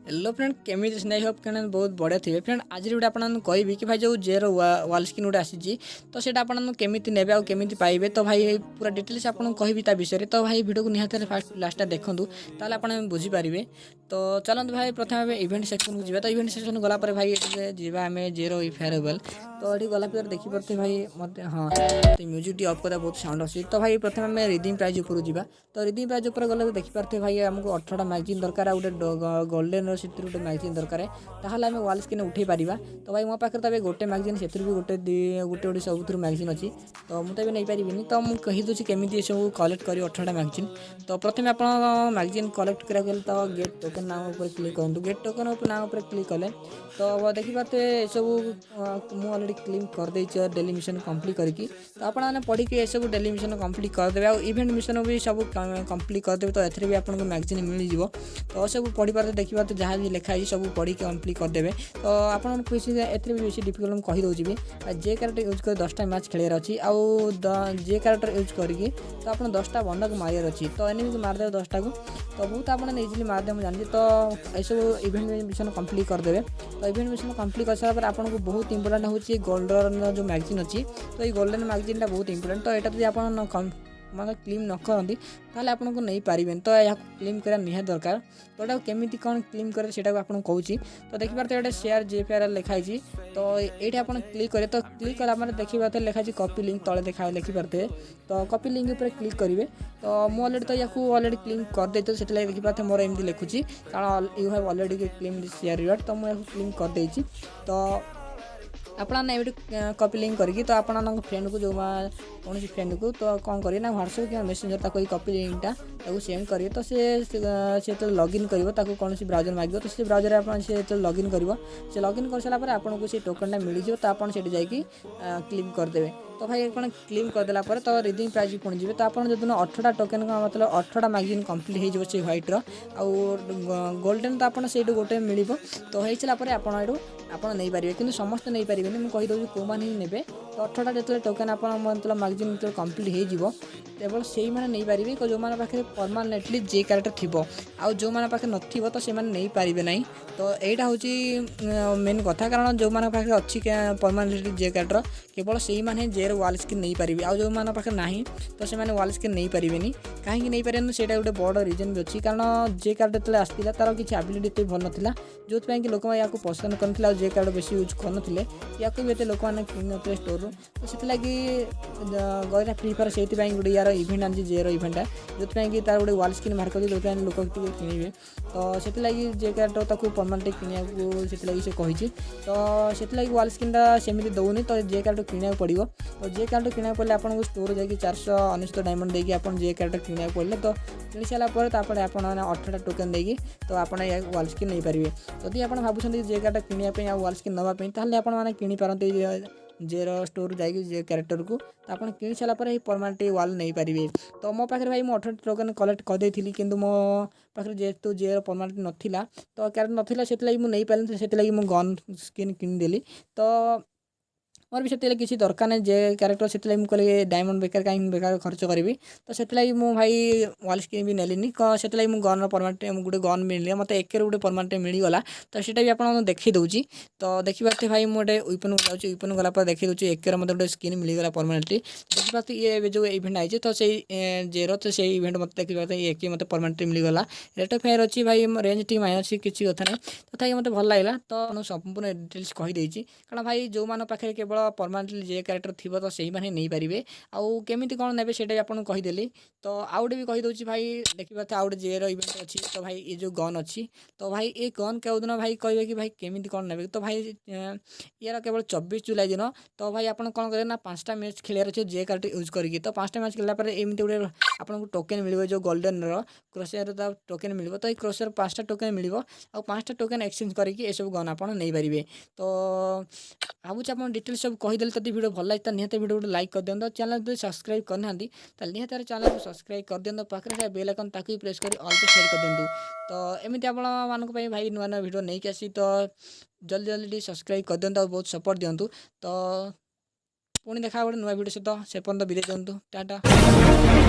Hello friend केमी I hope क्या बहुत बढ़िया थे फ्रेंड आज गोटे आप कहि कि भाई जो जेर वाल स्क्रीन गोटे आसी तो सेटा आपमि ने आमि पाइबे तो भाई पूरा डिटेल्स आपको कहि विषय तो भाई वीडियो को निहत फास्ट लास्ट देखूँ ताल आप बुझीपारे। तो चलते भाई प्रथम इवेंट सेक्शन को जी तो इवेंट सेक्शन गला भाई जीवा आम जेरो फेयरवेल तो ये गला देखिपे भाई मत हाँ म्यूजिक टी अफ कर बहुत साउंड अच्छी तो भाई प्रथम आम रिडीम प्राइज ऊपर जावा तो रिडीम प्राइज ऊपर गले देखिपे भाई आमको 18टा मैगजीन दरकार गोटे गोल्डन से गोटे मैगजीन दरकार ताहले आम वाल स्क्रीन उठे पारिबा। तो भाई मो पाखे तो गोटे मैगजीन से भी गोटे गोटे सब मैगजीन अच्छी तो मुझे नहीं पारिनी तो मुझे कहीदे केमी सब कलेक्ट करी 18टा मैगजीन। तो प्रथम आप मैगजीन कलेक्ट करा तो गेट टोकन नाम पर क्लिक करूँ गेट टोकन नाम पर क्लिक कले तो देखिपे सब मुझे अलरेडी क्लिक करदे डेली मिशन कंप्लीट करके तो आपने पढ़ी ये सब डेली मिशन कंप्लीट करदे और इवेंट मिशन भी सब कंप्लीट करदे तो एथरे भी आपको मैगजीन मिल जाव तो सब पढ़ी पारे देखिए तो जहाँ भी लिखाई सब पढ़ी कंप्लीट करदे। तो आपको किसी एथरे भी बेसी डिफिकल्ट मुझे कहीदे भी जे क्यारेक्टर यूज कर 10टा मैच खेलार अच्छी आउ जे क्यारेक्टर यूज करके तो आप 10टा बंदा को मार अच्छी तो एनिमी को मारदे 10टा को तो बहुत आपने इजिली मारदे मुझे जानी तो यू इवेंट मिशन कंप्लीट करदे। तो इवेंट मिशन कंप्लीट कर सारा आपको बहुत इंपोर्टेंट होची गोल्डन जो मैगजीन अच्छी तो ये गोल्डन मैगजीन बहुत इंपोर्टेंट तो यहाँ जब आप मतलब क्लेम न करती ताले आपको नहीं पारे तो यह क्लेम करा निहात दरकार तो यहाँ केमी कौन क्लेम करे से आपको कहूँ। तो देखिए तो ये शेयर जेफेआर लिखाई तो ये आप क्लिक करें तो क्लिक कला देखिए लिखाई कॉपी लिंक तले देखा लिखिपारे तो कॉपी लिंक पर क्लिक करेंगे तो मुझे अलरेडी तो यहाँ अलरेडी क्लेम करदे तो से देखिए मोर एमती लिखुची कारण you have already claim share reward तो मुझे क्लेम करदे तो आपने ये कॉपी लिंक करके तो आप फ्रेंड को जो कौन फ्रेंड को तो कौन करें ना व्हाट्सएप कि मेसेंजर तक कॉपी लिंकटा सेंड करेंगे तो से लॉगिन कर कौन ब्राउजर मांग तो से ब्राउजर आप लॉगिन कर लॉगिन कर सारापर आपको से टोकनटा मिल जाए तो आप जाकि क्लेम करदे। तो भाई कौन क्लेम करदेला तो रिडीम प्राइज पुणी जी तो आप जो 18टा टोकन का मतलब 18टा मैगजीन कंप्लीट हो ह्वाइट आउ गोल्डन तो आपको से गोटे मिल तो हो सारापर आप नहीं पारे कि समस्त नहीं पारे मुझे कहीदे कौ मैंने ही ने तो 18टा जो टोकन आप मतलब मैगजीन जो कंप्लीट हो केवल से मैंने नहीं पारे जो मैंने पाखे परमानेंटली जे क्यारेक्टर थी आउ जो मैंने पाखे नथिबो तो से नहीं पारे ना। तो यहाँ हूँ मेन कथा कारण जो मैंने पाखे अच्छी परमानेंटली जे क्यारेक्टर केवल से मैंने जेर वाल स्क्रीन नहीं पारे आउ जो मैंने पाखे ना तो से वाल स्क्रीन नहीं पारे कहीं नहीं पारे से गोटे बड़ रिजन भी अच्छी कारण जे क्यारेक्टर जो आसाला तार किसी एबिलिटी भल नाला जो कि लोक या पसंद करते जे कार्ड बेसी यूज करते या भी एत लोक मैंने किणुते स्टोर तो से गईला फ्री फायर से गोटे यार इवेंट आनी जेर इवेंटा जो कि तार गोटे वाल स्क्रीन बाहर कर जो लोक किणवे तो से जे क्यारेक्टर ताको परमानेंट किणा से कही तो से वाल स्क्रीनटा सेमती दौनी तो जे क्यारेक्टर किणा पड़ो तो जे क्यारेक्टर किणा पड़े आपको स्टोर जाकि 499 डायमंड देकी आप जे क्यारेक्टर किणा पड़े तो किणी सारापर आप 18टा टोकन देकी तो आप वाल स्क्रीन नहीं पारे। जदि आप भावुं जे क्यारेक्टर किणापी आ वाल स्क्रीन नापी ताहले आपने किणिपारती जेर स्टोर जाकि जे क्यारेक्टर को तो आप कि सारापर परमानेंट वाल नहीं पारे। तो मो पाखे भाई मुझे 18 टोकन कलेक्ट करदेली कि मो पाखे जेहेतु जेर परमानेंट नाला तो क्यारेक्टर नाला से नहीं पारे से गन स्किन किनीदेली तो मोर भी से किसी दरकार नहीं जे क्यारेक्टर से कहली डायमंड बेकार कहीं बेकार खर्च करी तो से मु भाई वाल स्क्रीन भी नेली से गन परमानेंट गोटे गन मिले मत एक गोटे परमानेंट मिलगला तो सीटा भी आपको देखी दूसरी तो देखिए भाई मुझे विपन को जाऊँगी विपन गला देखी दूसरी एक मतलब गोटे स्किन मिलगला परमानेंटली देखिए ये जो इवेंट आई तो से जेरो तो से इवेंट मत देखिए एक मत परमानेंट मिलगला रेट ऑफ फायर अच्छी भाई रेंज टी माइनस किसी कथा नहीं तथा मत भल लगा तो संपूर्ण डिटेल्स कहीदे कारण भाई जो मान पाखे केवल परमानेंटली जे क्यारेक्टर थी तो से मैंने नहीं पारे आउ केमी कौन ने से आपको कहीदेली। तो आउ गए भी कहीदे भाई देखिए आउ गए जेर इवेंट अच्छी तो भाई ये जो गन अच्छी तो भाई ये गन क्यों दिन भाई कहे कि भाई केमी कौन ने तो भाई यार केवल 24 जुलाई दिन तो भाई आप कौन करें ना 5टा मैच खेलार अच्छे जे क्यारेक्टर यूज करके तो 5टा मैच खेला एमती गोटे आपको टोकन मिले जो गोल्डन क्रॉसर टोकन मिल तो ये क्रॉसर 5टा टोकन मिल और 5टा टोकन एक्सचेंज करके ये सब गन आप नहीं पारे। तो भावुँ आप डिटेल्स सब कहीदेली तब वीडियो भल लगे निहत वीडियो गोटे लाइक कर दिखाँ चैनल सब्सक्राइब करना निहत चैनल को सब्सक्राइब कर दिखाँ पाखे बेल आइकन ताकि प्रेस कर ऑल पे शेयर कर दिखाँ। तो एमती आप भाई नुआ नुआ वीडियो नहीं आसी तो जल्दी जल्दी सब्सक्राइब कर दिखाँ बहुत सपोर्ट दिंतु। तो पुणी देखा गोटे नुआ वीडियो सहित से पर्यटन विदाय दिंतु टाटा।